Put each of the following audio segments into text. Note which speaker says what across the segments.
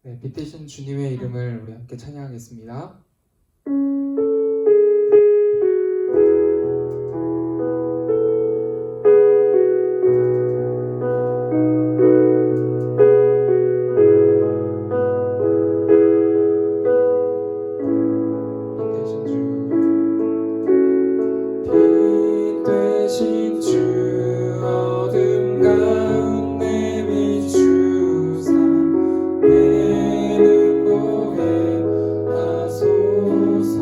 Speaker 1: 네, 빛되신 주님의 이름을 우리 함께 찬양하겠습니다. 빛되신 주 어둠 가운데 비추사 내 눈보게 하소서.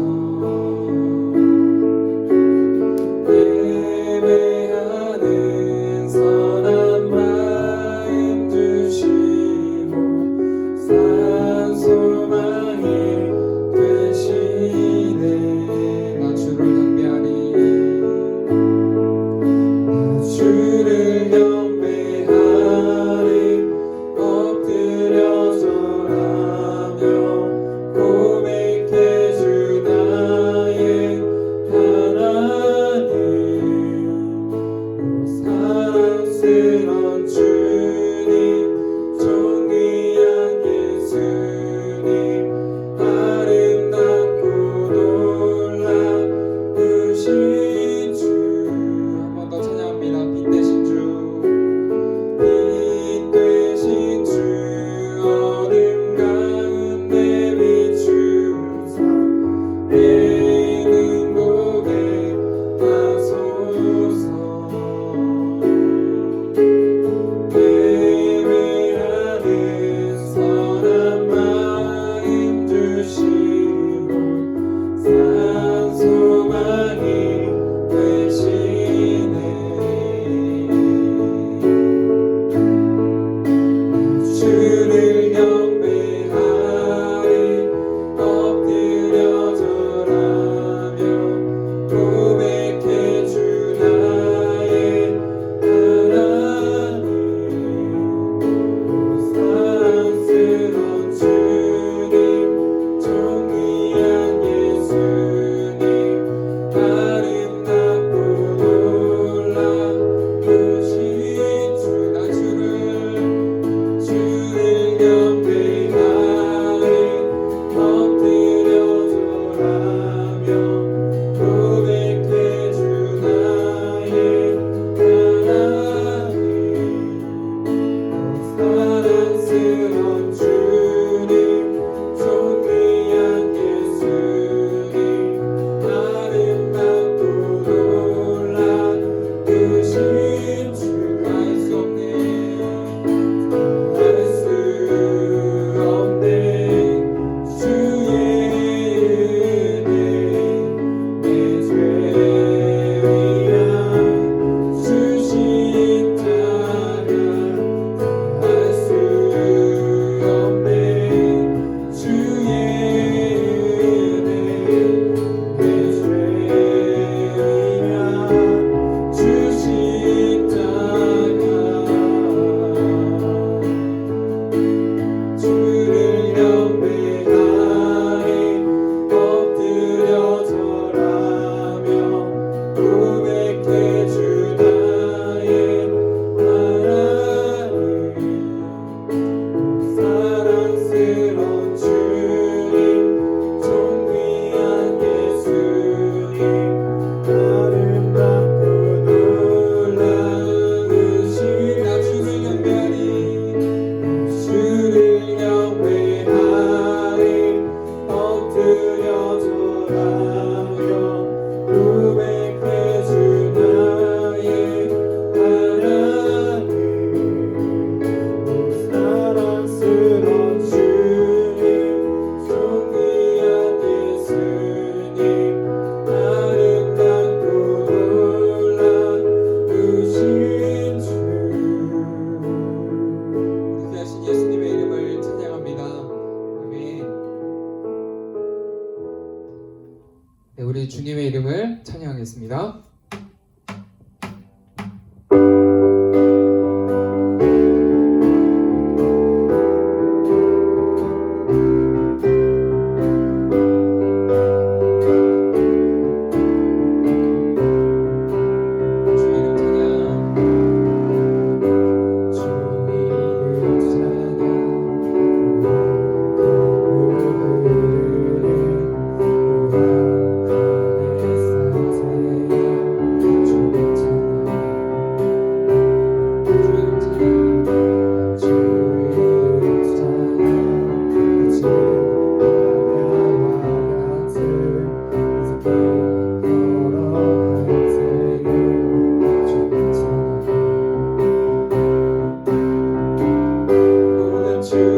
Speaker 1: 예배하는 선한 마음 주시고 산 소망이 되시네. 나 주를 경배하리. 주를 경배하리. 엎드려 절하며 고백해 주 나의 하나님. 사랑스런 주님 존귀한 예수님 아름답고 놀라우신 주. 한 번 더 찬양합니다. 빛되신 주 빛되신 주 어둠 가운데 비추사 내 눈보게 하소서. 예배하는 선한 마음 주시고 산 소망이 되시네. 주를 경배하리. 엎드려 절하며 고백해 주 나의 하나님. 사랑스런 주님 존귀한 예수님 아름답고 놀라우신 주. 나 주를 경배하리. 엎드려 절하며 고백해 주 나의 하나님. 사랑스런 주님 존귀한 예수님 아름답고 놀라우신 주. 알 수 없네. 알 수 없네. 주의 은혜 내 죄 위한 주신 자가 알 수 없네. 주의 은혜 내 죄 위한 주신 자가. 주를 경배하리. 엎드려 절하며 고백해 주 나의 하나님. 사랑스런 주님 존귀한 예수님 아름답고 놀라우신. 나 주를 경배하리. 주를 경배하리. 엎드려 절하며 고백해 주 나의 하나님. 사랑스런 주님 존귀한 예수님 아름답고 놀라우신 주. 우리 귀하신 예수님의 이름을 찬양합니다. 아멘. 네, 우리 주님의 이름을 찬양하겠습니다. 주 이름 찬양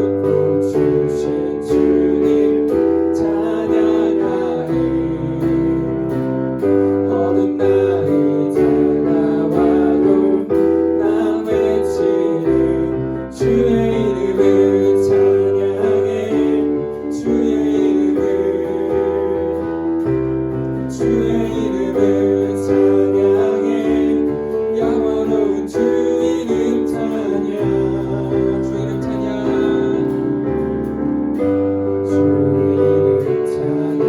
Speaker 1: 축복 주신 주님 찬양하리. 어두운 날이 다가와도 난 외치는 주의 이름을 찬양해. 주의 이름을 찬양해. 영원한 주 이름 찬양. 주 이름 찬양.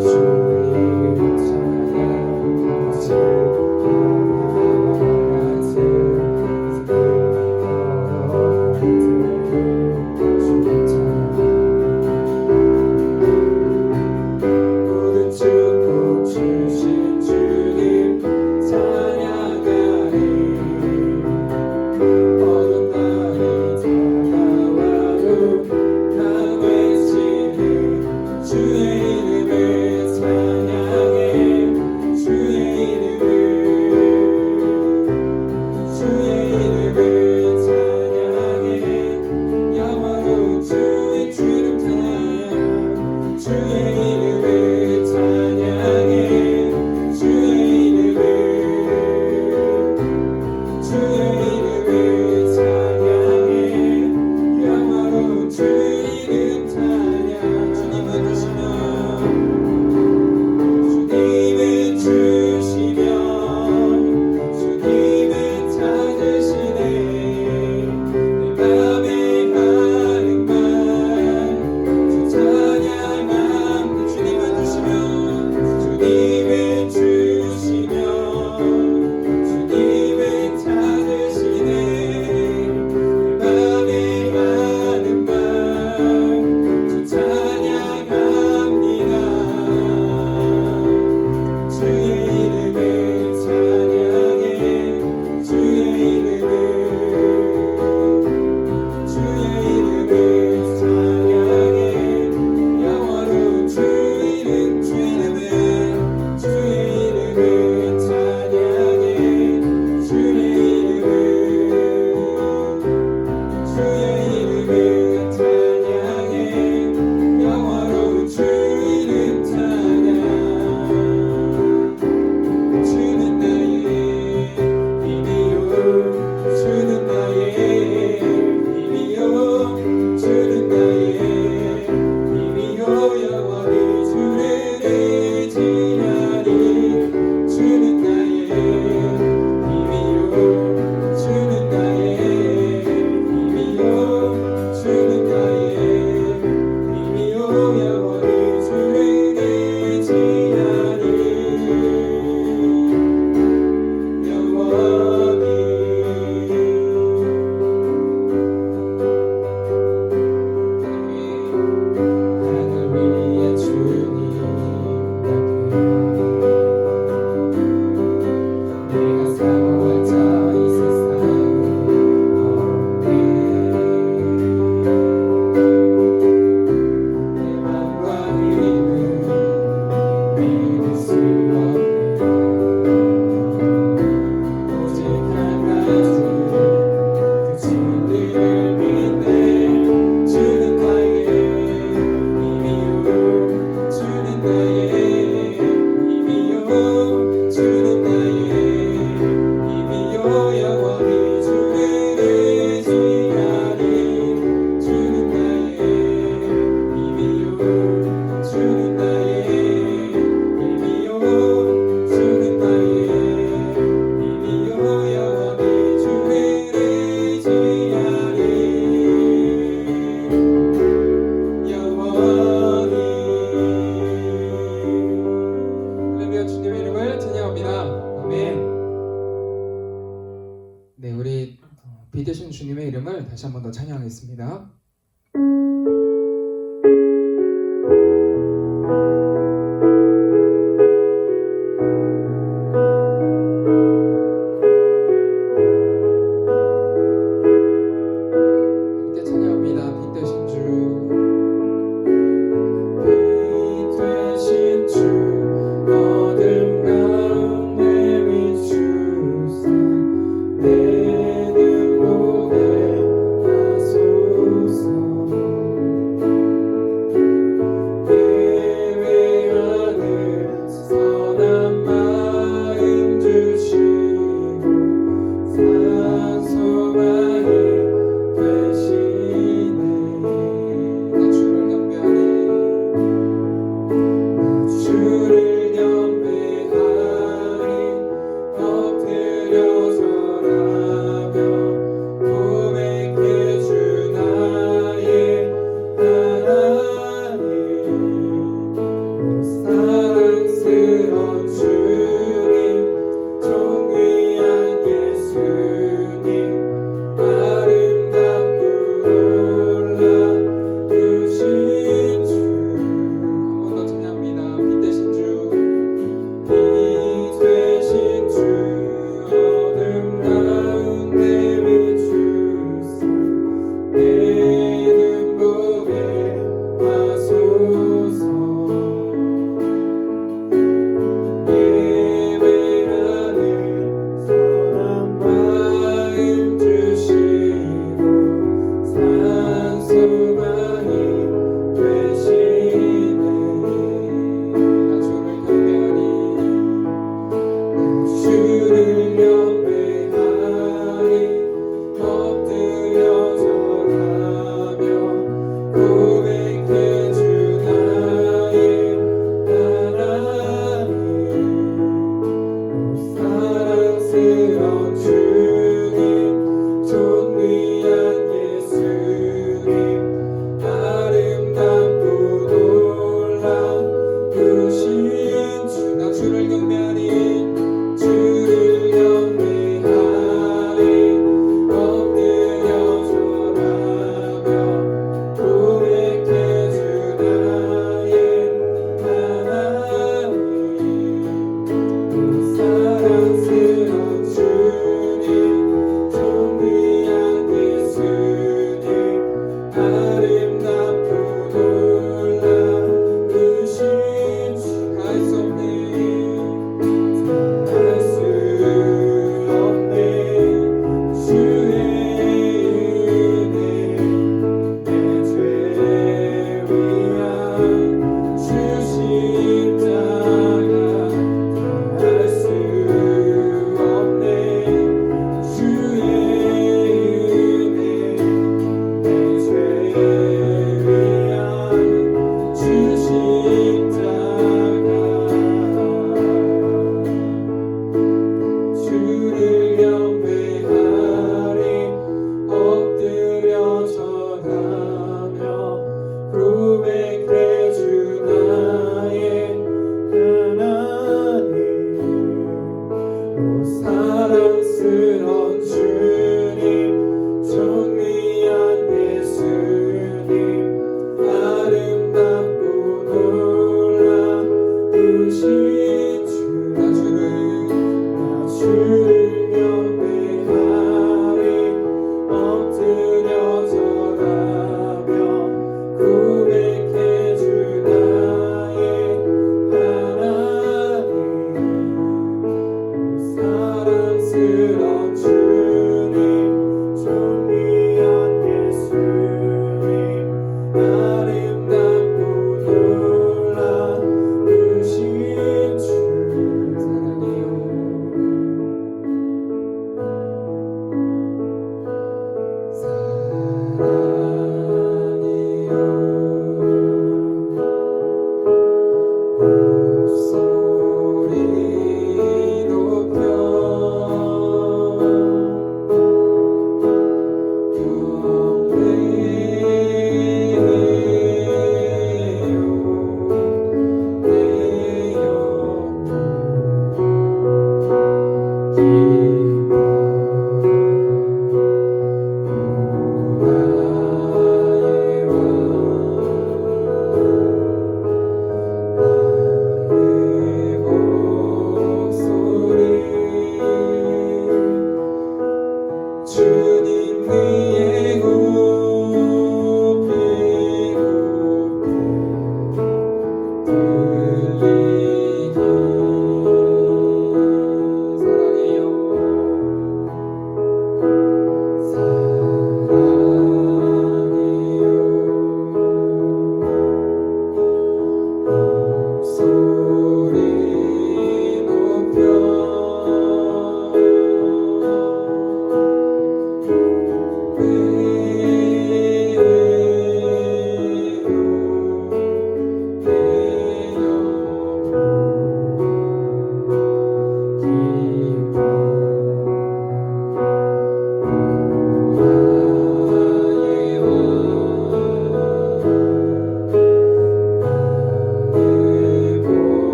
Speaker 1: 주 이름 찬양. 모든 축복 주신 주님 찬양하리. 어두운 날이 다가와도 난 외치는 주의 이름을 찬양해. 주의 이름을 찬양해. 영원한 주의 주 이름 찬양. 주의 이름을 찬양해. 주의 이름을 찬양해. 영원한 주 이름 찬양. 주님은 주시면 주님은 찾으시네. 내 맘에 하는 말 주 찬양합니다. 주님은 주시면 주님은 찾으시네. 내 맘에 하는 말 주 찬양합니다. 주의 이름을 찬양해. 주의 이름을 찬양해. 영원한 주 이름. 주의 이름을 찬양해. 주의 이름을 찬양해. 영원한 주 이름 찬양. 주는 나의 힘이요. 주는 나의 힘이요. 주는 나의 힘이요. 영원히 주를 의지하리. 주는 나의 힘이요. 주는 나의 힘이요. 주는 나의 힘이요. 영원히 주를 의지하리. 영원히. 하늘 위에 주님 내가 사모하자 이 세상은 없네. 내 맘과 힘은 믿을 수 없네. 오직 한 가지 그 진리를 믿네. 주는 나의 힘이요. 주는 나의 힘이요. 주는 나의 힘이요. 영원히 주를 의지하리. 주는 나의 힘이요. 주는 나의 힘이요. 주는 나의 힘이요. 영원히 주를 의지하리. 영원히. 할렐루야. 주님의 이름을 찬양합니다. 아멘. 네, 우리 빛 되신 주님의 이름을 다시 한 번 더 찬양하겠습니다. 함께 찬양합니다. 빛 되신 주.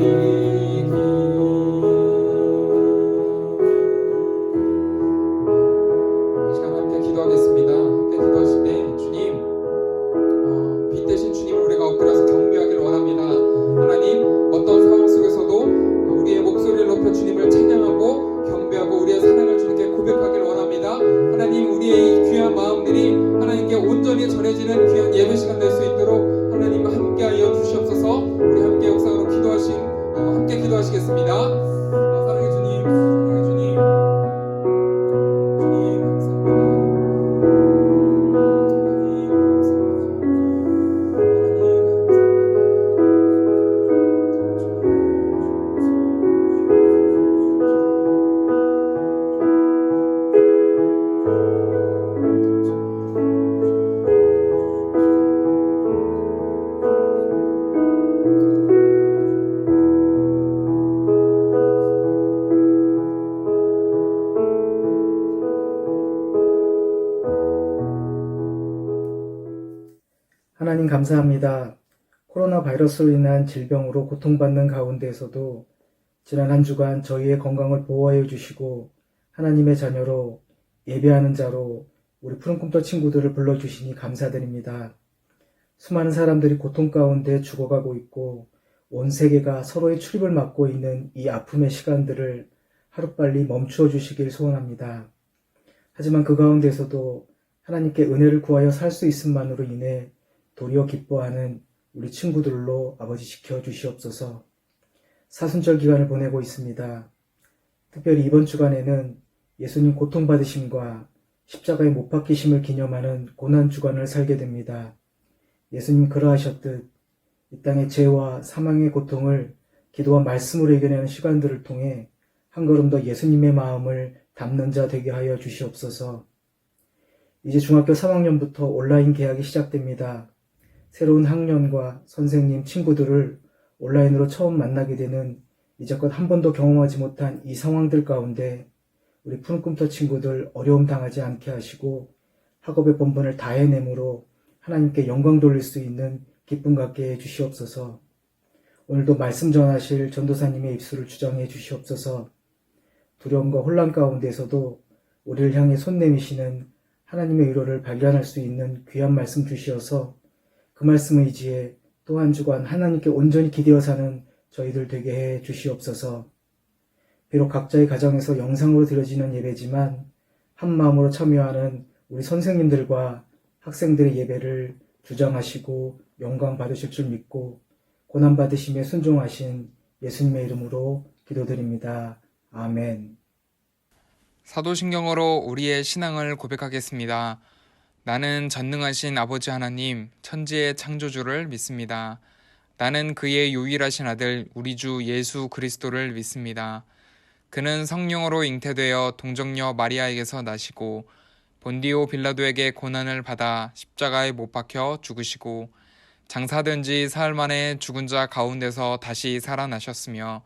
Speaker 1: 이 시간 함께 기도하겠습니다. 함께 기도하실 때 주님, 빛 대신 주님을 우리가 엎드려서 경배하기를 원합니다. 하나님, 어떤 상황 속에서도 우리의 목소리를 높여 주님을 찬양하고 경배하고 우리의 사랑을 주님께 고백하기를 원합니다. 하나님, 우리의 이 귀한 마음들이 하나님께 온전히 전해지는 귀한 예배 시간 될 수 있도록 하나님 함께하여 주시옵소서. 우리 함께 영상으로 함께 기도하시겠습니다. 사랑의 주님, 사랑의 주님, 주님 감사합니다. 하나님 감사합니다.
Speaker 2: 하나님 감사합니다. 코로나 바이러스로 인한 질병으로 고통받는 가운데에서도 지난 한 주간 저희의 건강을 보호하여 주시고 하나님의 자녀로 예배하는 자로 우리 푸른 꿈터 친구들을 불러주시니 감사드립니다. 수많은 사람들이 고통 가운데 죽어가고 있고 온 세계가 서로의 출입을 막고 있는 이 아픔의 시간들을 하루빨리 멈추어 주시길 소원합니다. 하지만 그 가운데서도 하나님께 은혜를 구하여 살 수 있음만으로 인해 도리어 기뻐하는 우리 친구들로 아버지 지켜주시옵소서. 사순절 기간을 보내고 있습니다. 특별히 이번 주간에는 예수님 고통받으심과 십자가에 못 박히심을 기념하는 고난주간을 살게 됩니다. 예수님 그러하셨듯 이 땅의 죄와 사망의 고통을 기도와 말씀으로 이겨내는 시간들을 통해 한 걸음 더 예수님의 마음을 담는 자 되게 하여 주시옵소서. 이제 중학교 3학년부터 온라인 개학이 시작됩니다. 새로운 학년과 선생님, 친구들을 온라인으로 처음 만나게 되는 이제껏 한 번도 경험하지 못한 이 상황들 가운데 우리 푸른 꿈터 친구들 어려움 당하지 않게 하시고 학업의 본분을 다 해내므로 하나님께 영광 돌릴 수 있는 기쁨 갖게 해 주시옵소서. 오늘도 말씀 전하실 전도사님의 입술을 주장해 주시옵소서. 두려움과 혼란 가운데서도 우리를 향해 손 내미시는 하나님의 위로를 발견할 수 있는 귀한 말씀 주시어서 그 말씀을 의지해 또 한 주간 하나님께 온전히 기대어 사는 저희들 되게 해 주시옵소서. 비록 각자의 가정에서 영상으로 드려지는 예배지만 한 마음으로 참여하는 우리 선생님들과 학생들의 예배를 주장하시고 영광 받으실 줄 믿고 고난받으심에 순종하신 예수님의 이름으로 기도드립니다. 아멘.
Speaker 1: 사도신경으로 우리의 신앙을 고백하겠습니다. 나는 전능하신 아버지 하나님, 천지의 창조주를 믿습니다. 나는 그의 유일하신 아들 우리 주 예수 그리스도를 믿습니다. 그는 성령으로 잉태되어 동정녀 마리아에게서 나시고 본디오 빌라도에게 고난을 받아 십자가에 못 박혀 죽으시고 장사된 지 사흘 만에 죽은 자 가운데서 다시 살아나셨으며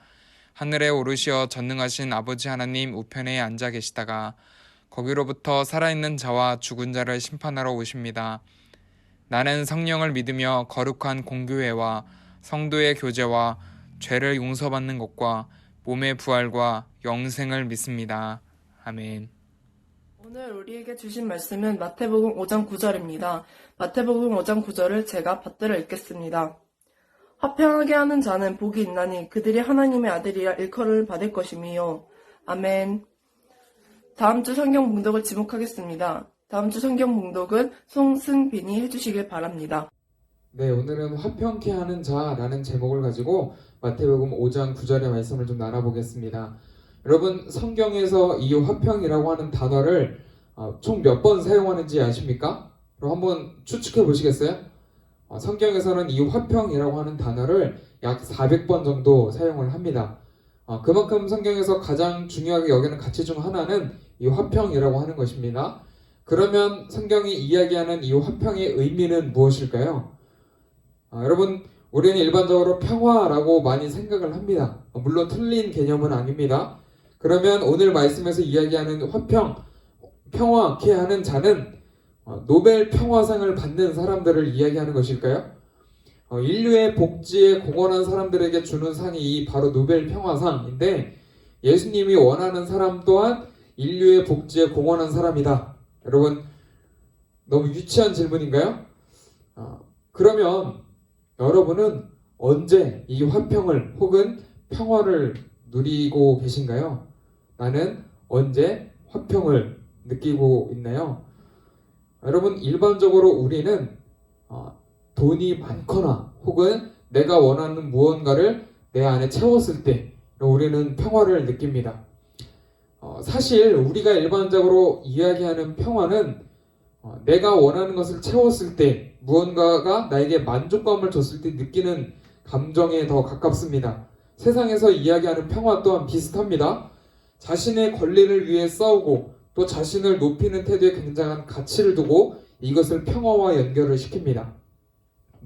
Speaker 1: 하늘에 오르시어 전능하신 아버지 하나님 우편에 앉아 계시다가 거기로부터 살아있는 자와 죽은 자를 심판하러 오십니다. 나는 성령을 믿으며 거룩한 공교회와 성도의 교제와 죄를 용서받는 것과 몸의 부활과 영생을 믿습니다. 아멘.
Speaker 3: 오늘 우리에게 주신 말씀은 마태복음 5장 9절입니다. 마태복음 5장 9절을 제가 받들어 읽겠습니다. 화평하게 하는 자는 복이 있나니 그들이 하나님의 아들이라 일컬음을 받을 것이며. 아멘. 다음 주 성경 봉독을 지목하겠습니다. 다음 주 성경 봉독은 송승빈이 해주시길 바랍니다.
Speaker 1: 네, 오늘은 화평케 하는 자라는 제목을 가지고 마태복음 5장 9절의 말씀을 좀 나눠보겠습니다. 여러분, 성경에서 이 화평이라고 하는 단어를 총 몇 번 사용하는지 아십니까? 그럼 한번 추측해 보시겠어요? 성경에서는 이 화평이라고 하는 단어를 약 400번 정도 사용을 합니다. 그만큼 성경에서 가장 중요하게 여기는 가치 중 하나는 이 화평이라고 하는 것입니다. 그러면 성경이 이야기하는 이 화평의 의미는 무엇일까요? 여러분, 우리는 일반적으로 평화라고 많이 생각을 합니다. 물론 틀린 개념은 아닙니다. 그러면 오늘 말씀에서 이야기하는 화평, 평화케 하는 자는 노벨 평화상을 받는 사람들을 이야기하는 것일까요?
Speaker 4: 인류의 복지에 공헌한 사람들에게 주는 상이 바로 노벨 평화상인데, 예수님이 원하는 사람 또한 인류의 복지에 공헌한 사람이다. 여러분, 너무 유치한 질문인가요? 그러면 여러분은 언제 이 화평을 혹은 평화를 누리고 계신가요? 나는 언제 화평을 느끼고 있나요? 여러분, 일반적으로 우리는 돈이 많거나 혹은 내가 원하는 무언가를 내 안에 채웠을 때 우리는 평화를 느낍니다. 사실 우리가 일반적으로 이야기하는 평화는 내가 원하는 것을 채웠을 때, 무언가가 나에게 만족감을 줬을 때 느끼는 감정에 더 가깝습니다. 세상에서 이야기하는 평화 또한 비슷합니다. 자신의 권리를 위해 싸우고 또 자신을 높이는 태도에 굉장한 가치를 두고 이것을 평화와 연결을 시킵니다.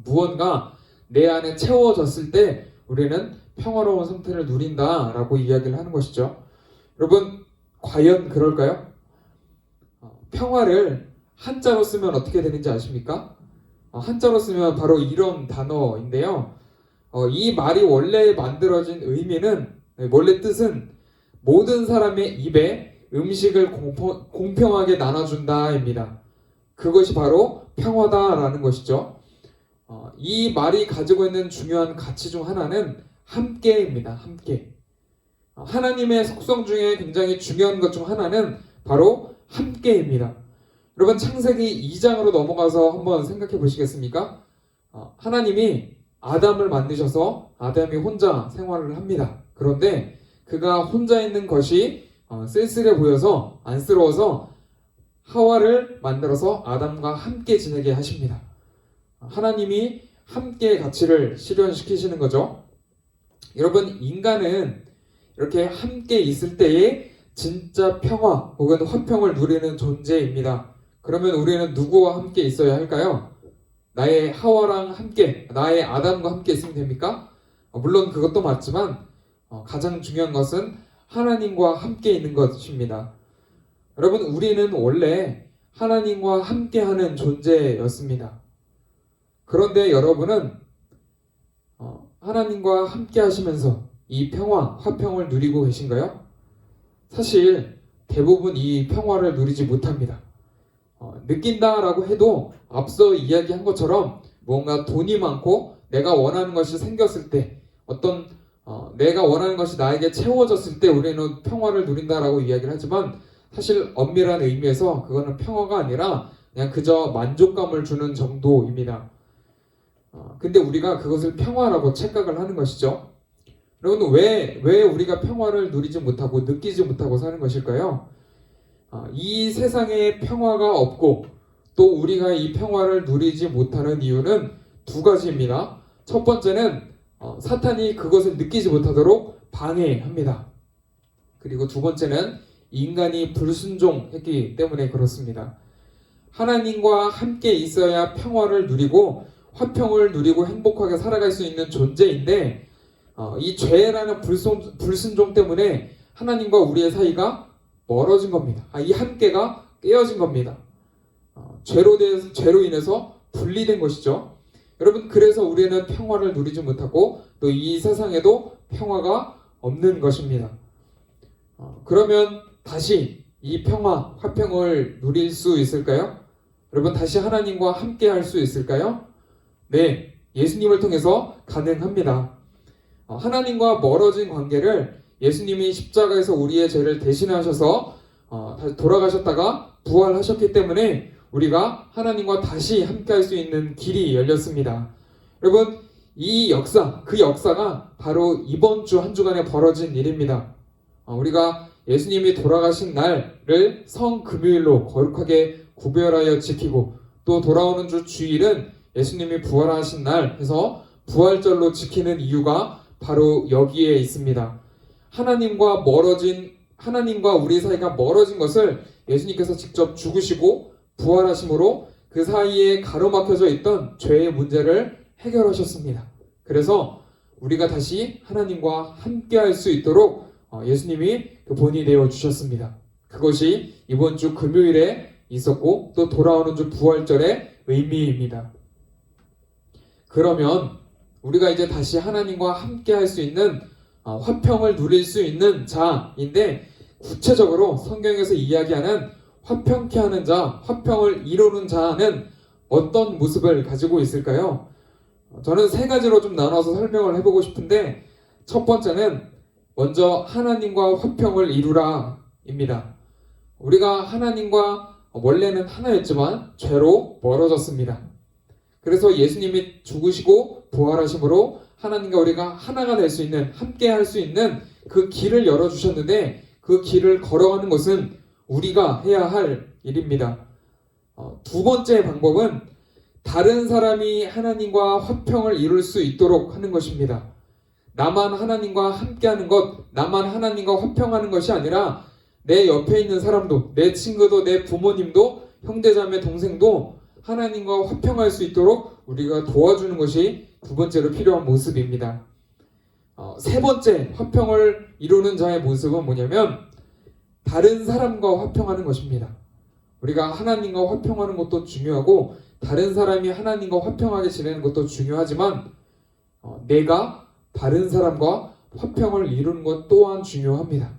Speaker 4: 무언가 내 안에 채워졌을 때 우리는 평화로운 상태를 누린다라고 이야기를 하는 것이죠. 여러분, 과연 그럴까요? 평화를 한자로 쓰면 어떻게 되는지 아십니까? 한자로 쓰면 바로 이런 단어인데요. 이 말이 원래 만들어진 의미는, 원래 뜻은 모든 사람의 입에 음식을 공평하게 나눠준다입니다. 그것이 바로 평화다라는 것이죠. 이 말이 가지고 있는 중요한 가치 중 하나는 함께입니다. 함께. 하나님의 속성 중에 굉장히 중요한 것 중 하나는 바로 함께입니다. 여러분, 창세기 2장으로 넘어가서 한번 생각해 보시겠습니까? 하나님이 아담을 만드셔서 아담이 혼자 생활을 합니다. 그런데 그가 혼자 있는 것이 쓸쓸해 보여서 안쓰러워서 하와를 만들어서 아담과 함께 지내게 하십니다. 하나님이 함께의 가치를 실현시키시는 거죠. 여러분, 인간은 이렇게 함께 있을 때에 진짜 평화 혹은 화평을 누리는 존재입니다. 그러면 우리는 누구와 함께 있어야 할까요? 나의 하와랑 함께, 나의 아담과 함께 있으면 됩니까? 물론 그것도 맞지만 가장 중요한 것은 하나님과 함께 있는 것입니다. 여러분, 우리는 원래 하나님과 함께하는 존재였습니다. 그런데 여러분은 하나님과 함께 하시면서 이 평화, 화평을 누리고 계신가요? 사실 대부분 이 평화를 누리지 못합니다. 느낀다라고 해도 앞서 이야기한 것처럼 뭔가 돈이 많고 내가 원하는 것이 생겼을 때, 내가 원하는 것이 나에게 채워졌을 때 우리는 평화를 누린다라고 이야기를 하지만, 사실 엄밀한 의미에서 그거는 평화가 아니라 그냥 그저 만족감을 주는 정도입니다. 근데 우리가 그것을 평화라고 착각을 하는 것이죠. 여러분, 왜 우리가 평화를 누리지 못하고 느끼지 못하고 사는 것일까요? 이 세상에 평화가 없고 또 우리가 이 평화를 누리지 못하는 이유는 두 가지입니다. 첫 번째는 사탄이 그것을 느끼지 못하도록 방해합니다. 그리고 두 번째는 인간이 불순종했기 때문에 그렇습니다. 하나님과 함께 있어야 평화를 누리고 화평을 누리고 행복하게 살아갈 수 있는 존재인데, 이 죄라는 불순종 때문에 하나님과 우리의 사이가 멀어진 겁니다. 이 함께가 깨어진 겁니다. 죄로 인해서 분리된 것이죠. 여러분, 그래서 우리는 평화를 누리지 못하고 또 이 세상에도 평화가 없는 것입니다. 그러면 다시 이 평화, 화평을 누릴 수 있을까요? 여러분, 다시 하나님과 함께 할 수 있을까요? 네, 예수님을 통해서 가능합니다. 하나님과 멀어진 관계를 예수님이 십자가에서 우리의 죄를 대신하셔서 돌아가셨다가 부활하셨기 때문에 우리가 하나님과 다시 함께 할 수 있는 길이 열렸습니다. 여러분, 그 역사가 바로 이번 주 한 주간에 벌어진 일입니다. 우리가 예수님이 돌아가신 날을 성금요일로 거룩하게 구별하여 지키고, 또 돌아오는 주 주일은 예수님이 부활하신 날 해서 부활절로 지키는 이유가 바로 여기에 있습니다. 하나님과 우리 사이가 멀어진 것을 예수님께서 직접 죽으시고 부활하심으로 그 사이에 가로막혀져 있던 죄의 문제를 해결하셨습니다. 그래서 우리가 다시 하나님과 함께 할 수 있도록 예수님이 그 본이 되어 주셨습니다. 그것이 이번 주 금요일에 있었고 또 돌아오는 주 부활절의 의미입니다. 그러면 우리가 이제 다시 하나님과 함께 할 수 있는 화평을 누릴 수 있는 자인데, 구체적으로 성경에서 이야기하는 화평케 하는 자, 화평을 이루는 자는 어떤 모습을 가지고 있을까요? 저는 세 가지로 좀 나눠서 설명을 해보고 싶은데, 첫 번째는 먼저 하나님과 화평을 이루라 입니다. 우리가 하나님과 원래는 하나였지만 죄로 멀어졌습니다. 그래서 예수님이 죽으시고 부활하심으로 하나님과 우리가 하나가 될 수 있는, 함께 할 수 있는 그 길을 열어주셨는데, 그 길을 걸어가는 것은 우리가 해야 할 일입니다. 두 번째 방법은 다른 사람이 하나님과 화평을 이룰 수 있도록 하는 것입니다. 나만 하나님과 함께하는 것, 나만 하나님과 화평하는 것이 아니라 내 옆에 있는 사람도, 내 친구도, 내 부모님도, 형제자매, 동생도 하나님과 화평할 수 있도록 우리가 도와주는 것이 두 번째로 필요한 모습입니다. 세 번째 화평을 이루는 자의 모습은 뭐냐면 다른 사람과 화평하는 것입니다. 우리가 하나님과 화평하는 것도 중요하고 다른 사람이 하나님과 화평하게 지내는 것도 중요하지만 내가 다른 사람과 화평을 이루는 것 또한 중요합니다.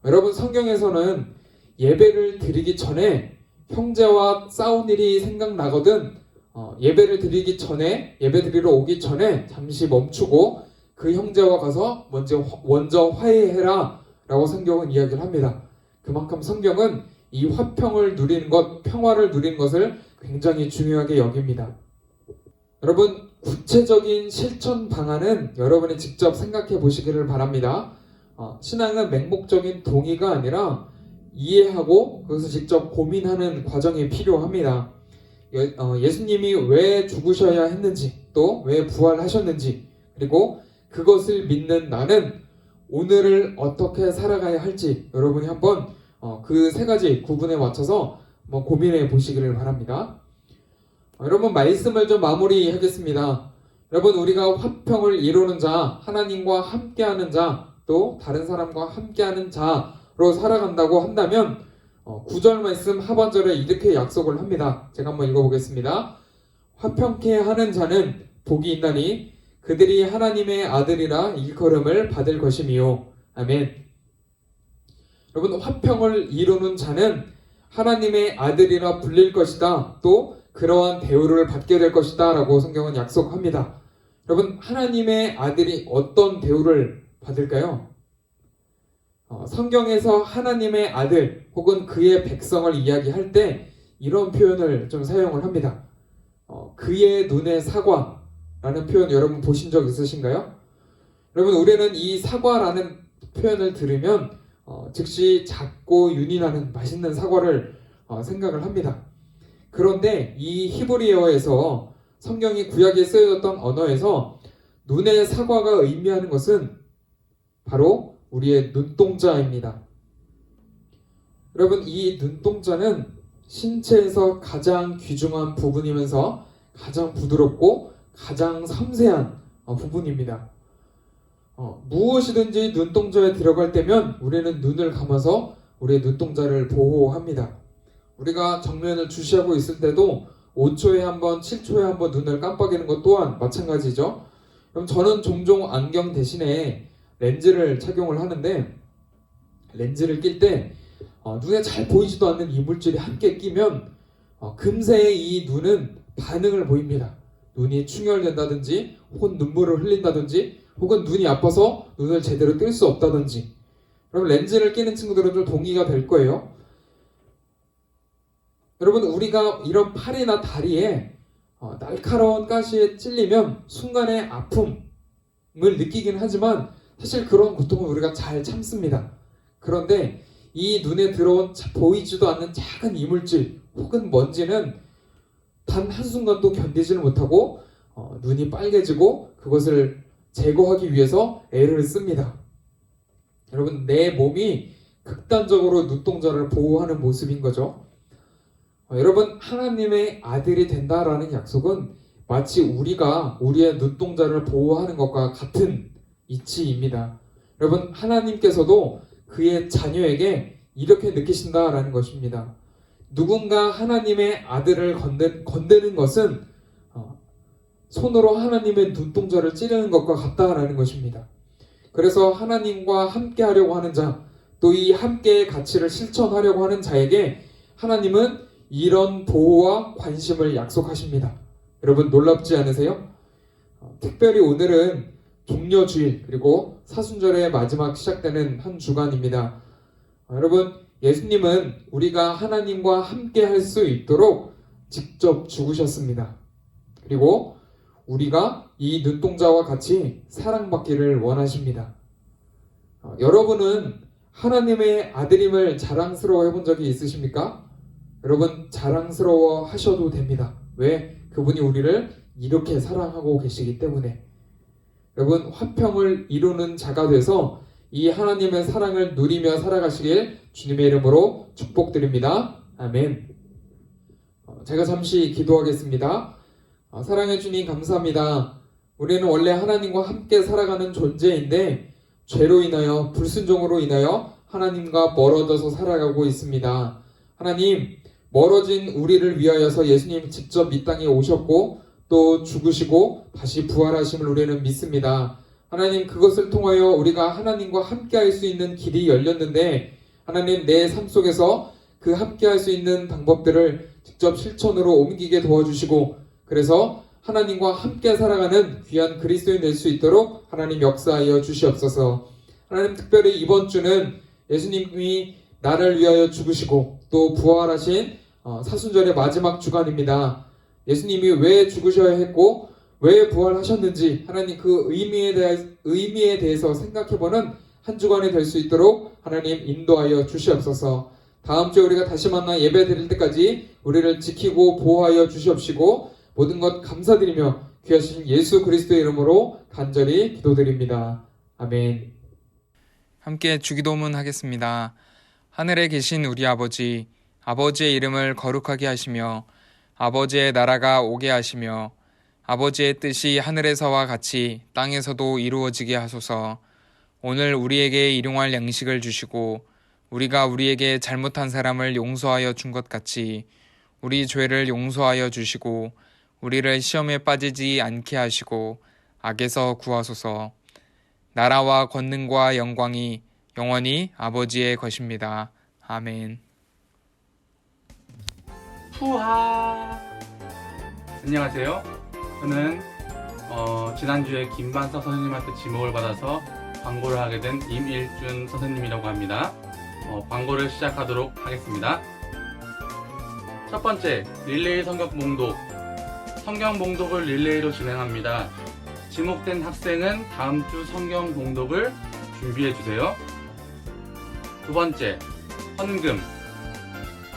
Speaker 4: 여러분, 성경에서는 예배를 드리기 전에 형제와 싸운 일이 생각나거든 예배를 드리기 전에, 예배 드리러 오기 전에 잠시 멈추고 그 형제와 가서 먼저 화해해라 라고 성경은 이야기를 합니다. 그만큼 성경은 이 화평을 누리는 것, 평화를 누리는 것을 굉장히 중요하게 여깁니다. 여러분, 구체적인 실천 방안은 여러분이 직접 생각해 보시기를 바랍니다. 신앙은 맹목적인 동의가 아니라 이해하고 그것을 직접 고민하는 과정이 필요합니다. 예수님이 왜 죽으셔야 했는지, 또 왜 부활하셨는지, 그리고 그것을 믿는 나는 오늘을 어떻게 살아가야 할지 여러분이 한번 그 세 가지 구분에 맞춰서 한번 고민해 보시기를 바랍니다. 여러분, 말씀을 좀 마무리하겠습니다. 여러분, 우리가 화평을 이루는 자, 하나님과 함께하는 자, 또 다른 사람과 함께하는 자로 살아간다고 한다면 9절 말씀 하반절에 이렇게 약속을 합니다. 제가 한번 읽어보겠습니다. 화평케 하는 자는 복이 있나니 그들이 하나님의 아들이라 일컬음을 받을 것이미요. 아멘. 여러분, 화평을 이루는 자는 하나님의 아들이라 불릴 것이다. 또 그러한 대우를 받게 될 것이다 라고 성경은 약속합니다. 여러분, 하나님의 아들이 어떤 대우를 받을까요? 성경에서 하나님의 아들 혹은 그의 백성을 이야기할 때 이런 표현을 좀 사용을 합니다. 그의 눈의 사과라는 표현 여러분 보신 적 있으신가요? 여러분, 우리는 이 사과라는 표현을 들으면 즉시 작고 윤이 나는 맛있는 사과를 생각을 합니다. 그런데 이 히브리어에서, 성경이 구약에 쓰여졌던 언어에서 눈의 사과가 의미하는 것은 바로 우리의 눈동자입니다. 여러분, 이 눈동자는 신체에서 가장 귀중한 부분이면서 가장 부드럽고 가장 섬세한 부분입니다. 무엇이든지 눈동자에 들어갈 때면 우리는 눈을 감아서 우리의 눈동자를 보호합니다. 우리가 정면을 주시하고 있을 때도 5초에 한 번, 7초에 한 번 눈을 깜빡이는 것 또한 마찬가지죠. 그럼 저는 종종 안경 대신에 렌즈를 착용을 하는데, 렌즈를 낄 때 눈에 잘 보이지도 않는 이물질이 함께 끼면 금세 이 눈은 반응을 보입니다. 눈이 충혈된다든지 혹은 눈물을 흘린다든지 혹은 눈이 아파서 눈을 제대로 뜰 수 없다든지. 그럼 렌즈를 끼는 친구들은 좀 동의가 될 거예요. 여러분, 우리가 이런 팔이나 다리에 날카로운 가시에 찔리면 순간의 아픔을 느끼긴 하지만 사실 그런 고통은 우리가 잘 참습니다. 그런데 이 눈에 들어온 보이지도 않는 작은 이물질 혹은 먼지는 단 한순간도 견디지를 못하고 눈이 빨개지고 그것을 제거하기 위해서 애를 씁니다. 여러분, 내 몸이 극단적으로 눈동자를 보호하는 모습인 거죠. 여러분, 하나님의 아들이 된다라는 약속은 마치 우리가 우리의 눈동자를 보호하는 것과 같은 이치입니다. 여러분, 하나님께서도 그의 자녀에게 이렇게 느끼신다라는 것입니다. 누군가 하나님의 아들을 건드는 것은 손으로 하나님의 눈동자를 찌르는 것과 같다라는 것입니다. 그래서 하나님과 함께 하려고 하는 자, 또 이 함께의 가치를 실천하려고 하는 자에게 하나님은 이런 보호와 관심을 약속하십니다. 여러분 놀랍지 않으세요? 특별히 오늘은 종려주일 그리고 사순절의 마지막 시작되는 한 주간입니다. 여러분 예수님은 우리가 하나님과 함께 할 수 있도록 직접 죽으셨습니다. 그리고 우리가 이 눈동자와 같이 사랑받기를 원하십니다. 여러분은 하나님의 아들임을 자랑스러워 해본 적이 있으십니까? 여러분 자랑스러워 하셔도 됩니다. 왜? 그분이 우리를 이렇게 사랑하고 계시기 때문에. 여러분 화평을 이루는 자가 돼서 이 하나님의 사랑을 누리며 살아가시길 주님의 이름으로 축복드립니다. 아멘. 제가 잠시 기도하겠습니다. 사랑해 주님 감사합니다. 우리는 원래 하나님과 함께 살아가는 존재인데 죄로 인하여 불순종으로 인하여 하나님과 멀어져서 살아가고 있습니다. 하나님 멀어진 우리를 위하여서 예수님 직접 이 땅에 오셨고 또 죽으시고 다시 부활하심을 우리는 믿습니다. 하나님 그것을 통하여 우리가 하나님과 함께 할 수 있는 길이 열렸는데 하나님 내 삶 속에서 그 함께 할 수 있는 방법들을 직접 실천으로 옮기게 도와주시고 그래서 하나님과 함께 살아가는 귀한 그리스도인 될 수 있도록 하나님 역사하여 주시옵소서. 하나님 특별히 이번 주는 예수님이 나를 위하여 죽으시고 또 부활하신 사순절의 마지막 주간입니다. 예수님이 왜 죽으셔야 했고 왜 부활하셨는지 하나님 그 의미에 대해서 생각해보는 한 주간이 될 수 있도록 하나님 인도하여 주시옵소서. 다음 주에 우리가 다시 만나 예배 드릴 때까지 우리를 지키고 보호하여 주시옵시고 모든 것 감사드리며 귀하신 예수 그리스도의 이름으로 간절히 기도드립니다. 아멘.
Speaker 1: 함께 주기도문 하겠습니다. 하늘에 계신 우리 아버지, 아버지의 이름을 거룩하게 하시며 아버지의 나라가 오게 하시며 아버지의 뜻이 하늘에서와 같이 땅에서도 이루어지게 하소서. 오늘 우리에게 일용할 양식을 주시고 우리가 우리에게 잘못한 사람을 용서하여 준 것 같이 우리 죄를 용서하여 주시고 우리를 시험에 빠지지 않게 하시고 악에서 구하소서. 나라와 권능과 영광이 영원히 아버지의 것입니다. 아멘.
Speaker 5: 푸하. 안녕하세요. 저는 지난주에 김반석 선생님한테 지목을 받아서 광고를 하게 된 임일준 선생님이라고 합니다. 광고를 시작하도록 하겠습니다. 첫 번째, 릴레이 성경 봉독. 성경 봉독을 릴레이로 진행합니다. 지목된 학생은 다음 주 성경 봉독을 준비해 주세요. 두 번째, 헌금.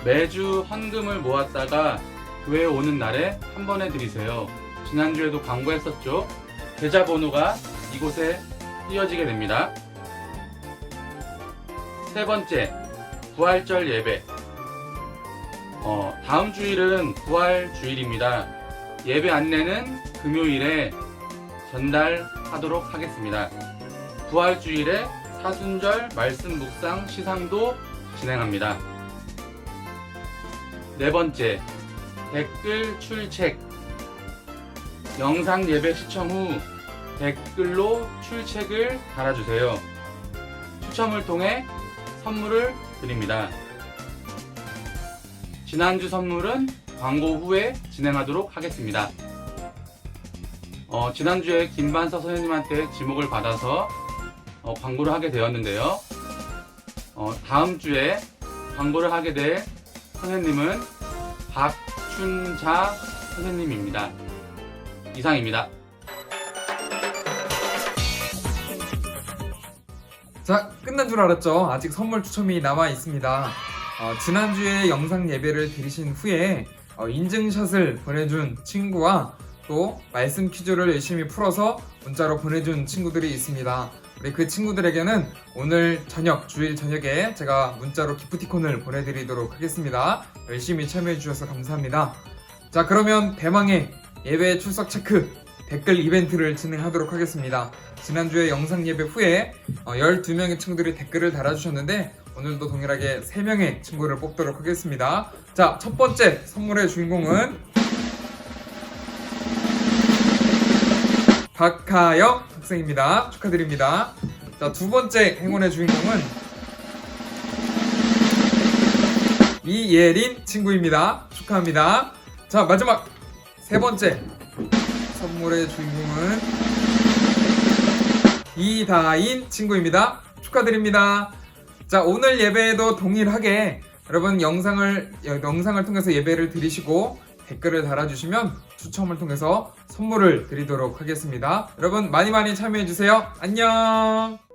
Speaker 5: 매주 헌금을 모았다가 교회에 오는 날에 한 번에 드리세요. 지난주에도 광고했었죠. 계좌번호가 이곳에 띄어지게 됩니다. 세 번째, 부활절 예배. 다음 주일은 부활 주일입니다. 예배 안내는 금요일에 전달하도록 하겠습니다. 부활 주일에 사순절 말씀 묵상 시상도 진행합니다. 네 번째, 댓글 출첵. 영상 예배 시청 후 댓글로 출첵을 달아주세요. 추첨을 통해 선물을 드립니다. 지난주 선물은 광고 후에 진행하도록 하겠습니다. 지난주에 김반석 선생님한테 지목을 받아서 광고를 하게 되었는데요. 다음 주에 광고를 하게 될 선생님은 박춘자 선생님입니다. 이상입니다.
Speaker 4: 자, 끝난 줄 알았죠? 아직 선물 추첨이 남아 있습니다. 지난주에 영상 예배를 드리신 후에 인증샷을 보내준 친구와 또 말씀 퀴즈를 열심히 풀어서 문자로 보내준 친구들이 있습니다. 우리 그 친구들에게는 오늘 저녁, 주일 저녁에 제가 문자로 기프티콘을 보내드리도록 하겠습니다. 열심히 참여해 주셔서 감사합니다. 자, 그러면 대망의 예배 출석 체크 댓글 이벤트를 진행하도록 하겠습니다. 지난주에 영상 예배 후에 12명의 친구들이 댓글을 달아주셨는데 오늘도 동일하게 3명의 친구를 뽑도록 하겠습니다. 자, 첫 번째 선물의 주인공은
Speaker 1: 박하영 학생입니다. 축하드립니다. 자, 두 번째 행운의 주인공은 이예린 친구입니다. 축하합니다. 자, 마지막 세 번째 선물의 주인공은 이다인 친구입니다. 축하드립니다. 자, 오늘 예배에도 동일하게 여러분 영상을 통해서 예배를 드리시고 댓글을 달아주시면 추첨을 통해서 선물을 드리도록 하겠습니다. 여러분 많이 참여해주세요. 안녕.